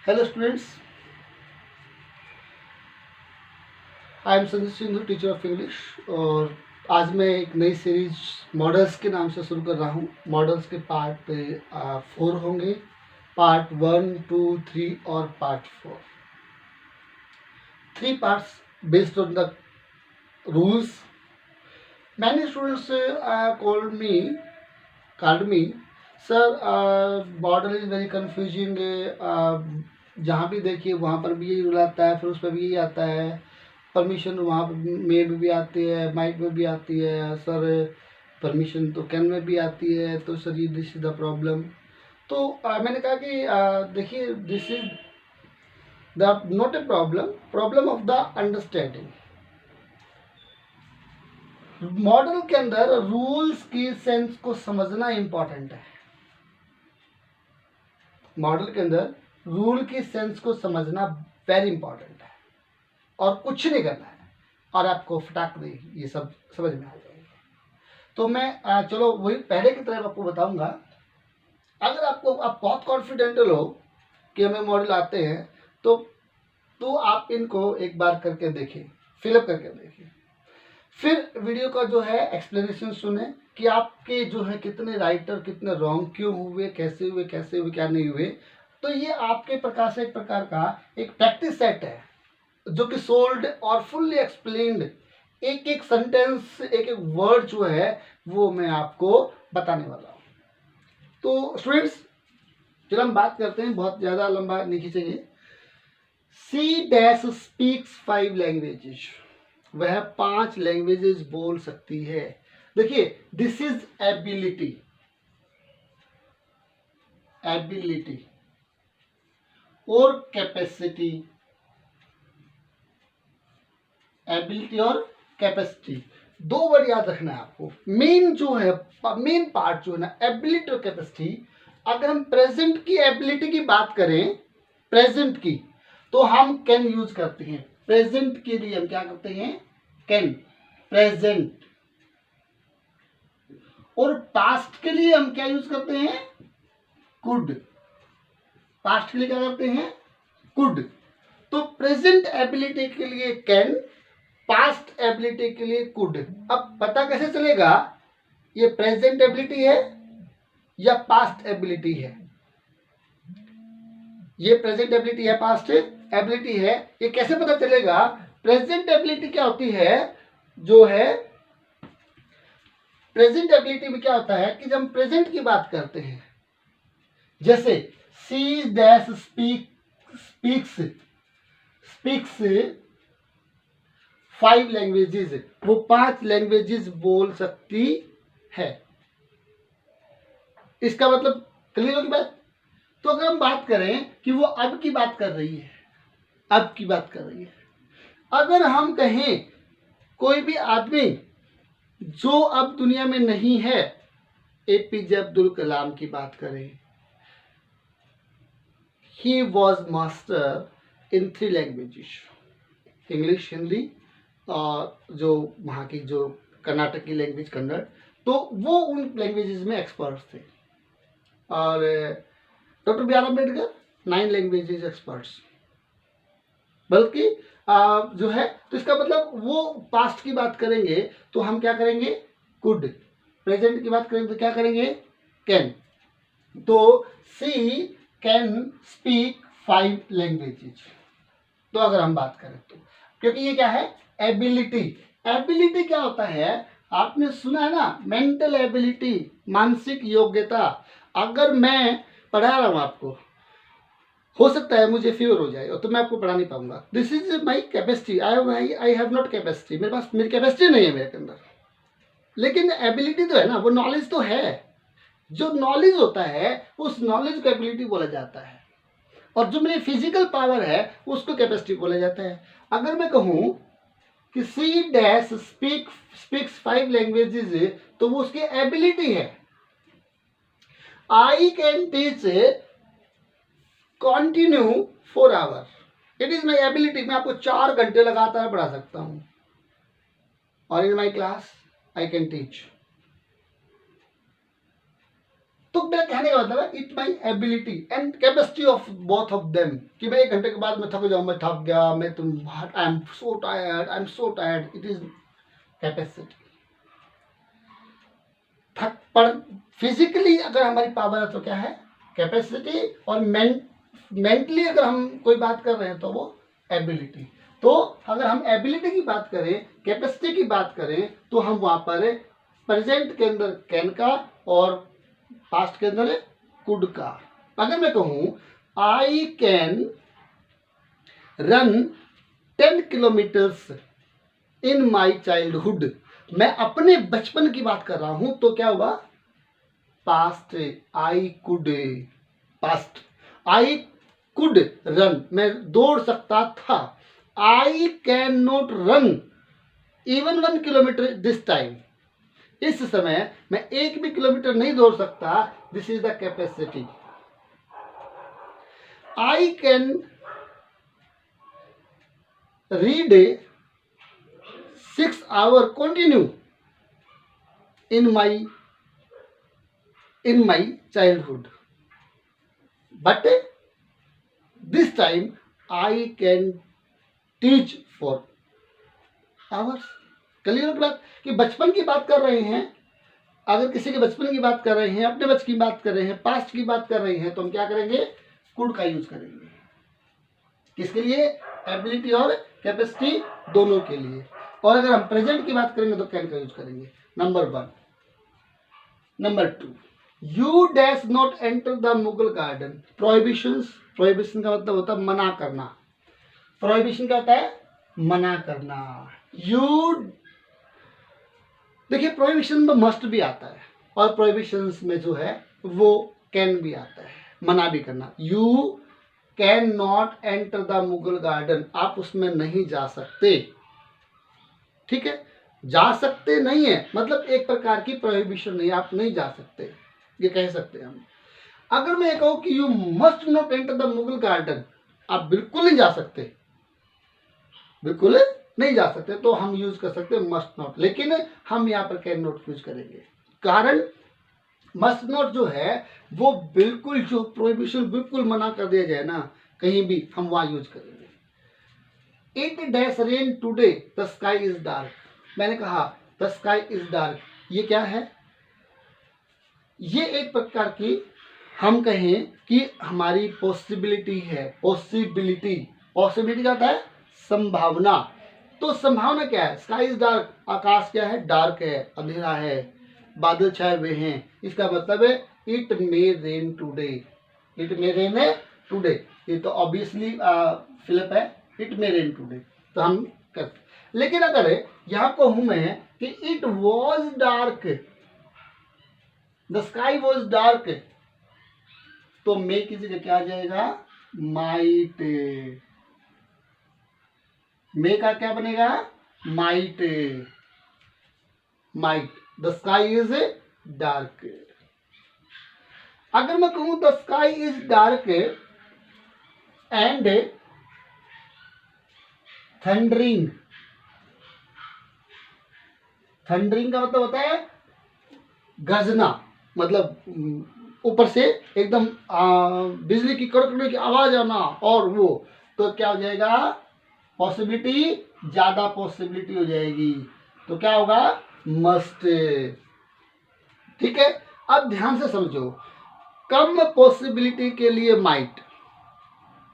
Hello students, I am Sanjay Sindhu, teacher of English. और आज मैं एक नई सीरीज मॉडल्स के नाम से शुरू कर रहा हूँ। मॉडल्स के पार्ट 4 होंगे, पार्ट 1, 2, 3 और part 4। 3 parts based on the rules. Many students called me, sir model is very confusing. जहाँ भी देखिए वहाँ पर भी यही रूल आता है, फिर उस पर भी यही आता है। परमिशन वहाँ में भी आती है, माइक में भी आती है सर। परमिशन तो कैन में भी आती है, तो सर ये दिस इज द प्रॉब्लम। तो मैंने कहा कि देखिए, this is the not a problem of the understanding. Model के अंदर रूल्स की सेंस को समझना इंपॉर्टेंट है। मॉडल के अंदर रूल की सेंस को समझना वेरी इंपॉर्टेंट है, और कुछ नहीं करना है और आपको फटाक दे ये सब समझ में आ जाएगी। तो मैं चलो वही पहले की तरह आपको बताऊंगा। अगर आप बहुत कॉन्फिडेंटल हो कि हमें मॉडल आते हैं, तो आप इनको एक बार करके देखें, फिलअप करके देखें, फिर वीडियो का जो है एक्सप्लेनेशन सुने कि आपके जो है कितने राइट और कितने रॉन्ग, क्यों हुए, कैसे हुए, क्या नहीं हुए। तो ये आपके प्रकार से एक प्रकार का एक प्रैक्टिस सेट है, जो कि सोल्ड और फुल्ली एक्सप्लेन्ड, एक एक सेंटेंस, एक एक वर्ड जो है वो मैं आपको बताने वाला हूँ। तो स्टूडेंट्स, चलो हम बात करते हैं, बहुत ज़्यादा लंबा नहीं खींचेंगे। C dash speaks 5 languages. वह 5 लैंग्वेजेस बोल सकती है। देखिए, दिस इज एबिलिटी और कैपेसिटी। एबिलिटी और कैपेसिटी, दो वर्ड याद रखना है आपको। मेन जो है, मेन पार्ट जो है ना, एबिलिटी और कैपेसिटी। अगर हम प्रेजेंट की एबिलिटी की बात करें, प्रेजेंट की, तो हम कैन यूज करते हैं। प्रेजेंट के लिए हम क्या करते हैं? Can, present. और पास्ट के लिए हम क्या यूज करते हैं? कुड। पास्ट के लिए क्या करते हैं? कुड। तो प्रेजेंट एबिलिटी के लिए कैन, पास्ट एबिलिटी के लिए कुड। अब पता कैसे चलेगा ये प्रेजेंट एबिलिटी है या पास्ट एबिलिटी है? ये प्रेजेंट एबिलिटी है, पास्ट एबिलिटी है, ये कैसे पता चलेगा? प्रेजेंट एबिलिटी क्या होती है, जो है प्रेजेंट एबिलिटी में क्या होता है कि जब हम प्रेजेंट की बात करते हैं, जैसे सी डैश स्पीक्स 5 लैंग्वेजेस, वो 5 लैंग्वेजेस बोल सकती है। इसका मतलब क्लियर होगी बात? तो अगर हम बात करें कि वो अब की बात कर रही है, अब की बात कर रही है। अगर हम कहें कोई भी आदमी जो अब दुनिया में नहीं है, एपीजे अब्दुल कलाम की बात करें, he was master in 3 languages, English, Hindi और जो वहाँ की जो कर्नाटक की लैंग्वेज कन्नड़, तो वो उन लैंग्वेजेस में एक्सपर्ट थे। और doctor B R Ambedkar 9 languages experts, बल्कि जो है, तो इसका मतलब वो पास्ट की बात करेंगे तो हम क्या करेंगे? कुड। प्रेजेंट की बात करेंगे तो क्या करेंगे? कैन। तो सी कैन स्पीक 5 लैंग्वेजेस। तो अगर हम बात करें तो, क्योंकि ये क्या है? एबिलिटी। एबिलिटी क्या होता है? आपने सुना है ना, मेंटल एबिलिटी, मानसिक योग्यता। अगर मैं पढ़ा रहा हूं आपको, हो सकता है मुझे फीवर हो जाए तो मैं आपको पढ़ा नहीं पाऊंगा। This is my capacity. I have not capacity, मेरे पास मेरी कैपेसिटी नहीं है मेरे अंदर, लेकिन एबिलिटी तो है ना, वो नॉलेज तो है। जो नॉलेज होता है उस नॉलेज को एबिलिटी बोला जाता है, और जो मेरी फिजिकल पावर है उसको कैपेसिटी बोला जाता है। अगर मैं कहूं कि सी डैश स्पीक्स 5 लैंग्वेजेस, तो वो उसकी एबिलिटी है। I can teach continue 4 hour, it is my ability. मैं आपको 4 घंटे लगातार पढ़ा सकता हूं, और in my class I can teach. तो मेरा कहने का मतलब है it my ability and capacity of both of them, कि मैं 1 घंटे के बाद मैं थक जाऊँ, मैं थक गया, मैं I am so tired, I am so tired, it is capacity. थक पर फिजिकली अगर हमारी पावर है तो क्या है, कैपेसिटी, और मेंटली अगर हम कोई बात कर रहे हैं तो वो एबिलिटी। तो अगर हम एबिलिटी की बात करें, कैपेसिटी की बात करें, तो हम वहां पर प्रेजेंट के अंदर कैन का और पास्ट के अंदर कुड का। अगर मैं कहूं I can run 10 kilometres in my childhood, मैं अपने बचपन की बात कर रहा हूं, तो क्या हुआ, past, I could, past, I could run, मैं दौड़ सकता था, I can not run even 1 kilometre this time, इस समय मैं 1 भी किलोमीटर नहीं दौड़ सकता, this is the capacity. I can read 6 hour continue in my childhood, but this time I can teach for hours। Clear की बात, कि बचपन की बात कर रहे हैं, अगर किसी के बचपन की बात कर रहे हैं, अपने बचपन की बात कर रहे हैं, पास्ट की बात कर रहे हैं, तो हम क्या करेंगे, कुड का यूज करेंगे। किसके लिए, एबिलिटी और कैपेसिटी दोनों के लिए। और अगर हम प्रेजेंट की बात करेंगे तो कैन का यूज करेंगे। Number 1। Number 2, you dash not enter the Mughal garden. Prohibitions, prohibition का मतलब होता है मना करना। प्रोहिबिशन क्या होता है, मना करना। यू देखिए, प्रोहिबिशन में मस्ट भी आता है और प्रोहिबिशंस में जो है वो कैन भी आता है, मना भी करना। You can not enter the Mughal garden, आप उसमें नहीं जा सकते। ठीक है, जा सकते नहीं है मतलब एक प्रकार की प्रोहिबिशन नहीं, आप नहीं जा सकते, ये कह सकते हैं हम। अगर मैं कहूं कि you must not enter the Mughal garden, आप बिल्कुल नहीं जा सकते, बिल्कुल नहीं जा सकते, तो हम यूज कर सकते हैं मस्ट नॉट। लेकिन हम यहाँ पर कैन नॉट यूज करेंगे, कारण मस्ट नॉट जो है वो बिल्कुल, जो प्रोहिबिशन बिल्कुल मना कर दिया जाए ना कहीं भी, हम वहां यूज करेंगे। It dash rain today, the sky is dark. मैंने कहा द स्काई इज डार्क, ये क्या है, ये एक प्रकार की हम कहें कि हमारी पॉसिबिलिटी है। पॉसिबिलिटी, पॉसिबिलिटी क्या होता है, संभावना। तो संभावना क्या है, स्काई इज डार्क, आकाश क्या है, डार्क है, अंधेरा है, बादल छाए हुए हैं। इसका मतलब है it may rain today, it may rain today, ये तो ऑब्वियसली फिलिप है, इट मे रेन टूडे, तो हम करते। लेकिन अगर यहां कहूं मैं कि it was dark, the sky was dark, तो मे की जगह क्या आ जाएगा, माइट। मे का क्या बनेगा, might, might, the sky is dark. अगर मैं कहूं the sky is dark and thundering, thundering का मतलब होता है गरजना, मतलब ऊपर से एकदम बिजली की कड़कने की आवाज आना, और वो तो क्या हो जाएगा, पॉसिबिलिटी, ज्यादा पॉसिबिलिटी हो जाएगी, तो क्या होगा, मस्ट। ठीक है, अब ध्यान से समझो, कम पॉसिबिलिटी के लिए माइट,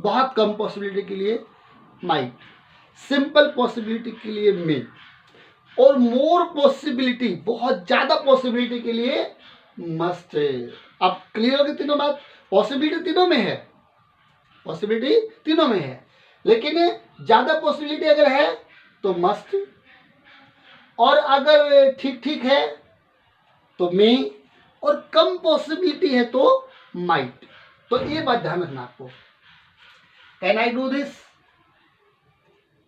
बहुत कम पॉसिबिलिटी के लिए माइट, सिंपल पॉसिबिलिटी के लिए मे, और मोर पॉसिबिलिटी, बहुत ज्यादा पॉसिबिलिटी के लिए मस्ट। अब क्लियर हो गई तीनों बात, पॉसिबिलिटी तीनों में है, पॉसिबिलिटी तीनों में है, लेकिन ज्यादा पॉसिबिलिटी अगर है तो मस्ट, और अगर ठीक ठीक है तो मे, और कम पॉसिबिलिटी है तो माइट। तो ये बात ध्यान रखना आपको। Can I do this,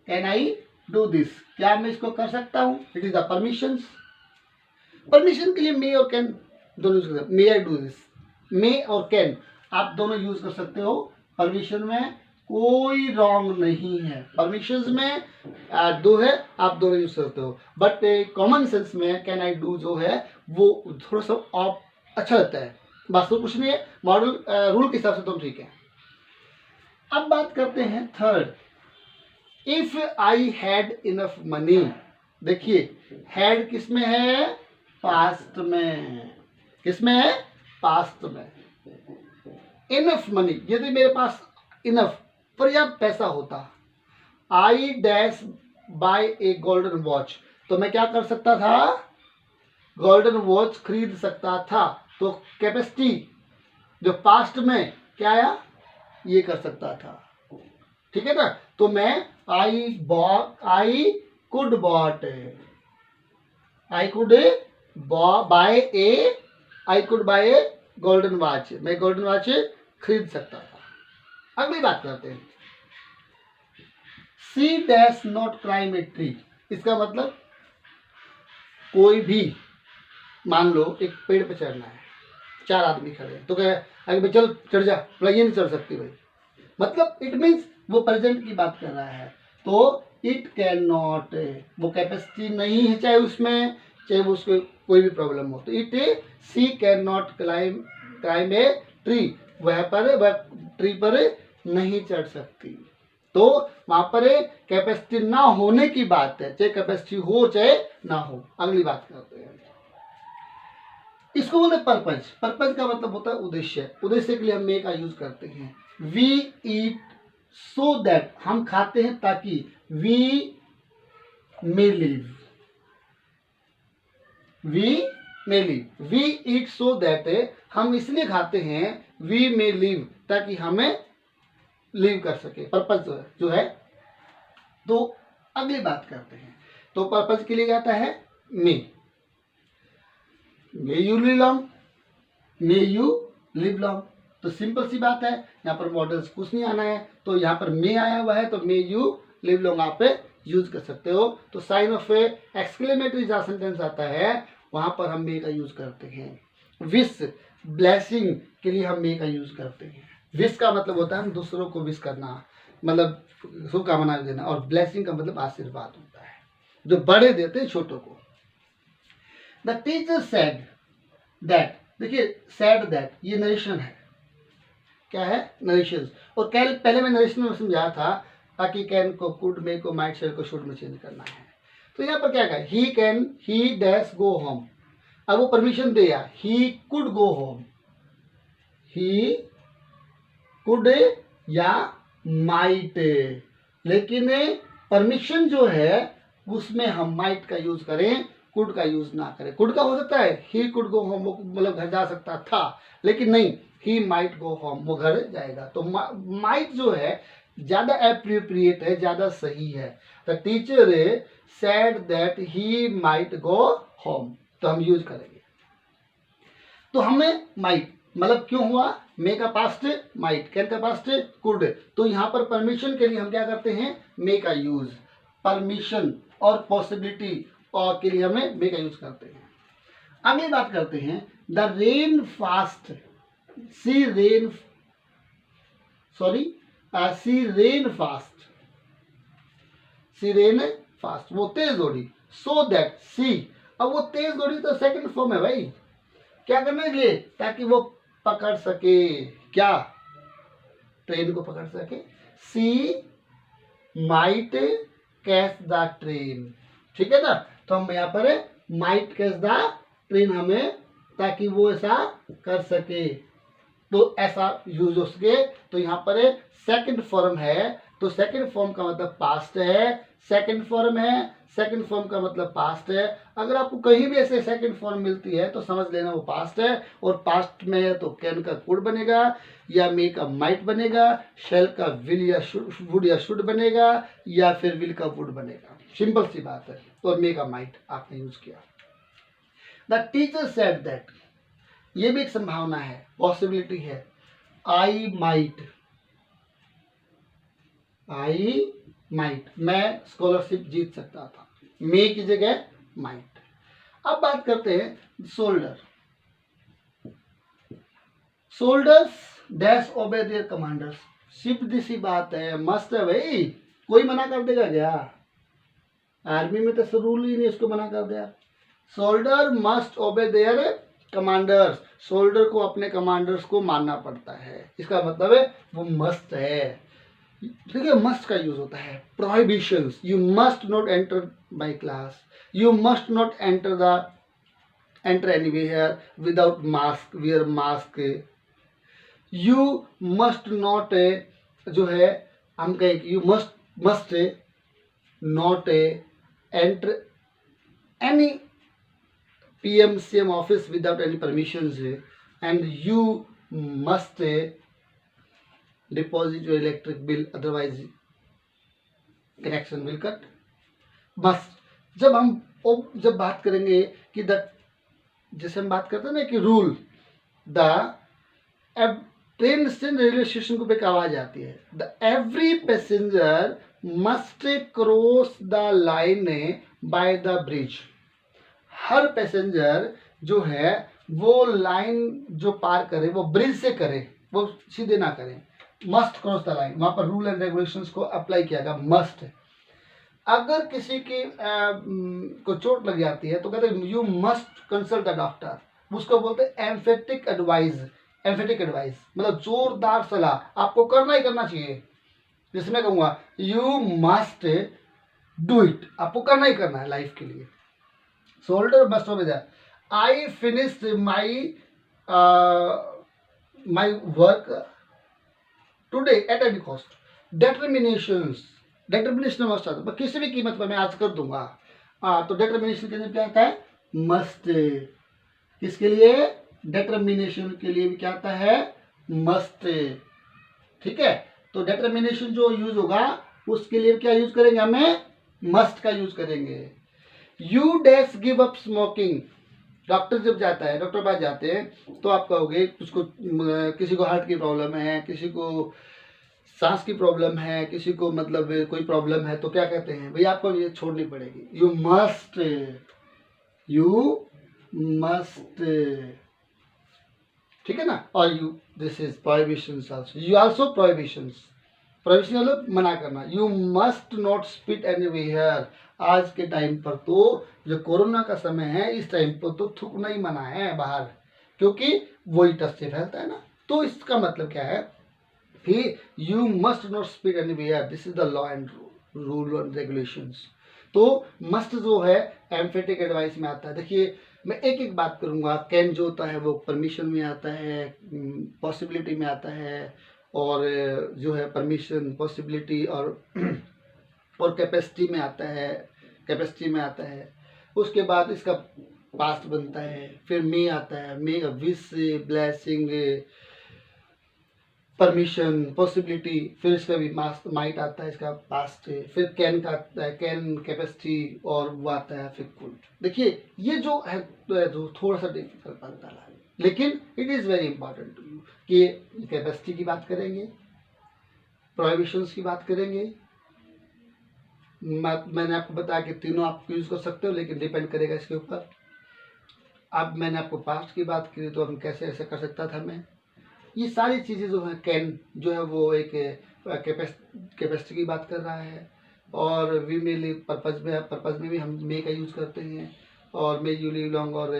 can I do this, क्या मैं इसको कर सकता हूं, it is the permission. Permission के लिए मे और कैन दोनों यूज कर सकते, मे आई डू दिस, मे और कैन आप दोनों यूज कर सकते हो। परमिशन में कोई रॉन्ग नहीं है, परमिशन में दो है, आप दोनों यूज करते हो, बट कॉमन सेंस में कैन आई डू जो है वो थोड़ा सा ऑफ अच्छा लगता है, बस तो कुछ नहीं है, मॉडल रूल के हिसाब से तुम ठीक है। अब बात करते हैं third, if I had enough money. देखिए हैड किस में है, पास्ट में, किस में है, पास्ट में। इनफ मनी, यदि मेरे पास इनफ पर्याप्त पैसा होता, I dash by a golden watch, तो मैं क्या कर सकता था, गोल्डन वॉच खरीद सकता था। तो कैपेसिटी जो पास्ट में क्या आया, ये कर सकता था, ठीक है ना। तो मैं I could bought, I could buy a golden watch, मैं गोल्डन वॉच खरीद सकता था। अगली बात करते हैं, C dash not climb a tree. इसका मतलब कोई भी, मान लो एक पेड़ पे चढ़ना है, 4 आदमी खड़े हैं, तो कहे आगे भाई चल चढ़ जा, बोला ये नहीं चढ़ सकती भाई, मतलब इट मीन्स वो प्रेजेंट की बात कर रहा है। तो इट कैन नॉट, वो कैपेसिटी नहीं है, चाहे उसमें चाहे वो उसको कोई भी प्रॉब्लम हो, तो it C can not climb a tree, वह ट्री पर नहीं चढ़ सकती। तो वहां पर कैपेसिटी ना होने की बात है, चाहे कैपेसिटी हो चाहे ना हो। अगली बात करते हैं, इसको बोलते पर्पज। पर्पज का मतलब होता है उद्देश्य। उद्देश्य के लिए हम मे का यूज करते हैं। वी ईट सो दैट, हम खाते हैं ताकि, we may live, we may live, we eat so that, हम इसलिए खाते हैं, वी मे लिव, ताकि हमें लिव कर सके, पर्पज जो है। तो अगली बात करते हैं, तो पर्पज के लिए आता है may you live long, may you live long. तो सिंपल सी बात है, यहाँ पर मॉडल्स कुछ नहीं आना है, तो यहाँ पर मे आया हुआ है, तो मे यू लिव लॉन्ग आप यूज कर सकते हो। तो साइन ऑफ एक्सक्लेमेटरी जहाँ सेंटेंस आता है वहां पर हम मे का यूज करते हैं। विश ब्लेसिंग के लिए हम मे का यूज करते हैं। विश का मतलब होता है दूसरों को विश करना, मतलब शुभकामना देना, और ब्लेसिंग का मतलब आशीर्वाद होता है, जो बड़े देते हैं छोटों को। द टीचर सेड दैट, देखिए सेड दैट ये नरेशन है, क्या है, नरेशन। और पहले मैं नरेशन में समझाया था, ताकि कैन को कुड, मे को माइट, शेल को शुड में चेंज करना है। तो यहाँ पर क्या कहा, ही डैश गो होम, अब वो परमिशन दिया, he could go home, he could या माइट, लेकिन परमिशन जो है उसमें हम माइट का यूज करें, कुड का यूज ना करें। कुड का हो सकता है ही कुड गो होम, मतलब घर जा सकता था, लेकिन नहीं, ही माइट गो होम, वो घर जाएगा। तो माइट जो है ज्यादा एप्रोप्रिएट है, ज्यादा सही है। The teacher said that he might go home, तो हम यूज करेंगे। तो हमें माइट मतलब क्यों हुआ, मे का पास्ट माइट, कैन का पास्ट कुड, तो यहाँ पर परमिशन के लिए हम क्या करते हैं, मे का यूज। परमिशन और पॉसिबिलिटी और के लिए हमें मे का यूज करते हैं। अगली बात करते हैं, the ran fast, C ran fast, C ran fast, वो तेज दौड़ी, सो दैट सी, अब वो तेज दौड़ी तो सेकंड फॉर्म है भाई, क्या करने के लिए, ताकि वो पकड़ सके, क्या, ट्रेन को पकड़ सके। सी माइट कैच द ट्रेन, ठीक है ना। तो हम यहाँ पर माइट कैच द ट्रेन, हमें ताकि वो ऐसा कर सके, तो ऐसा यूज हो सके। तो यहाँ पर सेकंड फॉर्म है, तो सेकंड फॉर्म का मतलब पास्ट है, सेकंड फॉर्म है, सेकंड फॉर्म का मतलब पास्ट है। अगर आपको कहीं भी ऐसे सेकंड फॉर्म मिलती है तो समझ लेना वो पास्ट है, और पास्ट में है तो कैन का कुड बनेगा, या मे का माइट बनेगा, शेल का विल या वुड या शुड बनेगा, या फिर विल का वुड बनेगा। सिंपल सी बात है। और मे का माइट आपने यूज किया। द टीचर सेड दैट, ये भी एक संभावना है, पॉसिबिलिटी है। आई माइट, मैं स्कॉलरशिप जीत सकता था, मे की जगह माइट। अब बात करते हैं soldier. Soldiers dash obey their commanders, सीधी सी बात है, मस्त है भाई, कोई मना कर देगा क्या, आर्मी में तो रूल ही नहीं, इसको मना कर दिया। Soldier must obey their commanders, soldier को अपने कमांडर्स को मानना पड़ता है, इसका मतलब है वो मस्ट है। ठीक है, मस्ट का यूज होता है। Prohibitions, you must not enter by class, you must not enter anywhere without mask, wear mask, you must not जो है हम कहें you must not enter any PMCM office without any permissions, and you must deposit your electric bill, otherwise connection will cut. Must जब बात करेंगे कि जैसे हम बात करते हैं ना कि rule, train station railway station को पे एक आवाज आती है, the every passenger must cross the line by the bridge. Her passenger जो है वो लाइन जो पार करे वो ब्रिज से करे, वो सीधे ना करे। मस्ट क्रॉस द लाइन, वहां पर रूल एंड रेगुलेशंस को अप्लाई किया गया, मस्ट है। अगर किसी की को चोट लग जाती है तो कहते हैं you must consult the doctor, उसको बोलते हैं एम्फेटिक एडवाइस। एम्फेटिक एडवाइस मतलब जोरदार सलाह, आपको करना ही करना चाहिए। जिसमें कहूंगा यू मस्ट डू इट, आपको करना ही करना है लाइफ के लिए। Soldier must obey that. I finished my work today at any cost. Determination must आता है, किसी भी कीमत पर मैं आज कर दूंगा। तो डिटर्मिनेशन के लिए क्या आता है? मस्ट। किसके लिए? डिटर्मिनेशन के लिए भी क्या आता है? मस्ट। ठीक है, तो डिटर्मिनेशन जो यूज होगा उसके लिए क्या यूज करेंगे? हमें मस्ट का यूज करेंगे। You dash give up smoking. Doctor जब जाता है, डॉक्टर पास जाते हैं तो आप कहोगे उसको, किसी को हार्ट की प्रॉब्लम है, किसी को सांस की प्रॉब्लम है, किसी को मतलब कोई प्रॉब्लम है, तो क्या कहते हैं? भाई आपको ये छोड़नी पड़ेगी, यू मस्ट। ठीक है ना। और you this is prohibitions also, you also prohibitions. Prohibition मतलब मना करना। You must not spit anywhere. आज के टाइम पर तो जो कोरोना का समय है, इस टाइम पर तो थूकना ही मना है बाहर, क्योंकि वही टच से फैलता है ना। तो इसका मतलब क्या है कि you must not spit anywhere, this is the law and rule and regulations. तो मस्ट जो है एम्फेटिक एडवाइस में आता है। देखिए मैं एक एक बात करूंगा। कैन जो होता है वो परमिशन में आता है, पॉसिबिलिटी में आता है, और जो है परमिशन, पॉसिबिलिटी और कैपेसिटी में आता है, कैपेसिटी में आता है। उसके बाद इसका पास्ट बनता है, फिर मे आता है, मे का विश, ब्लेसिंग, परमिशन, पॉसिबिलिटी, फिर इसका भी माइट आता है, इसका पास्ट है, फिर कैन का आता है, कैन, कैपेसिटी, और वो आता है फिर कुड। देखिए ये जो है तो थोड़ा सा डिफिकल्ट बनता है, लेकिन it is very important to you कि कैपेसिटी की बात करेंगे, प्रोहिबिशंस की बात करेंगे। मैंने आपको बताया कि तीनों आप यूज कर सकते हो, लेकिन डिपेंड करेगा इसके ऊपर। अब मैंने आपको पास्ट की बात की तो हम कैसे ऐसे कर सकता था मैं। ये सारी चीज़ें जो है, कैन जो है वो एक कैपेसिटी की बात कर रहा है, और वी मेनली पर्पज में भी हम मे का यूज़ करते हैं, और मे यू लिव लॉन्ग, और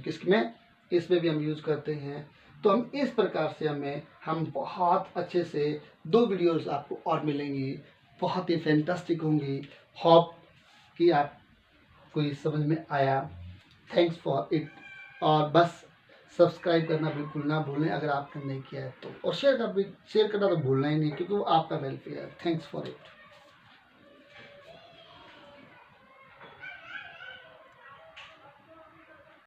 किसमें, इसमें भी हम यूज़ करते हैं। तो हम इस प्रकार से हम बहुत अच्छे से 2 वीडियोस आपको और मिलेंगी, बहुत ही फैंटास्टिक होंगी। होप कि आपको ये समझ में आया। Thanks for it. और बस सब्सक्राइब करना बिल्कुल ना भूलें अगर आपने नहीं किया है तो, और शेयर करना तो भूलना ही नहीं, क्योंकि वो आपका वेलफेयर है। Thanks for it.